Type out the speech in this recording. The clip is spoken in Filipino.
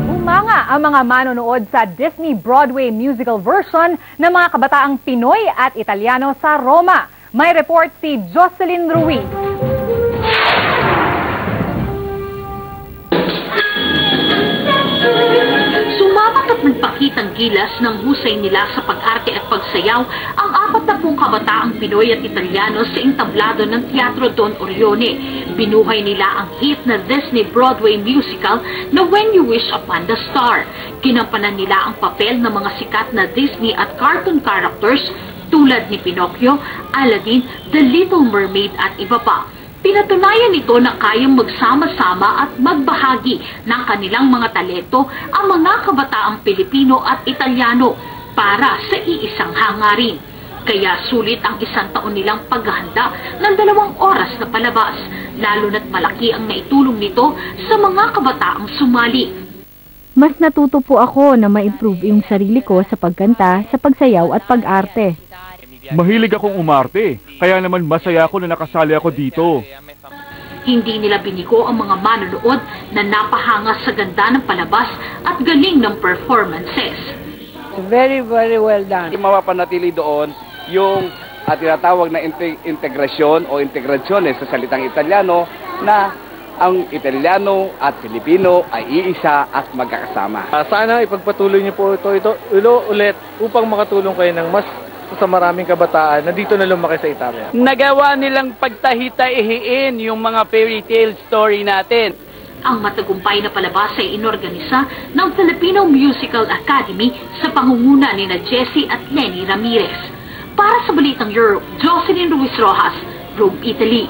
Humanga ang mga manonood sa Disney Broadway musical version ng mga kabataang Pinoy at Italiano sa Roma. May report si Jocelyn Ruiz. Sumabak at nagpakitang gilas ng husay nila sa pag-arte at pagsayaw ang 40 kabataang Pinoy at Italiano sa entablado ng Teatro Don Orione. Binuhay nila ang hit na Disney Broadway musical na When You Wish Upon the Star. Ginampanan nila ang papel ng mga sikat na Disney at cartoon characters tulad ni Pinocchio, Aladdin, The Little Mermaid at iba pa. Pinatunayan nito na kayang magsama-sama at magbahagi ng kanilang mga talento ang mga kabataang Pilipino at Italiano para sa iisang hangarin. Kaya sulit ang 1 taon nilang paghahanda ng 2 oras na palabas, lalo na't malaki ang naitulong nito sa mga kabataang sumali. Mas natuto po ako na ma-improve yung sarili ko sa pagkanta, sa pagsayaw at pag-arte. Mahilig akong umarte, kaya naman masaya ako na nakasali ako dito. Hindi nila binigo ang mga manonood na napahanga sa ganda ng palabas at galing ng performances. Very, very well done. Mapapanatili doon yung tinatawag na integrasyon o integrasyon sa salitang Italiano na ang Italiano at Pilipino ay iisa at magkakasama. Sana ipagpatuloy niyo po ito ulit upang makatulong kayo ng mas sa maraming kabataan na dito na lumaki sa Italia. Nagawa nilang pagtahita-ihiin yung mga fairy tale story natin. Ang matagumpay na palabas ay inorganisa ng Filipino Musical Academy sa pangunguna ni Jessie at Lenny Ramirez. Para sa Balitang Europe, Jocelyn Ruiz Rojas, Rome, Italy.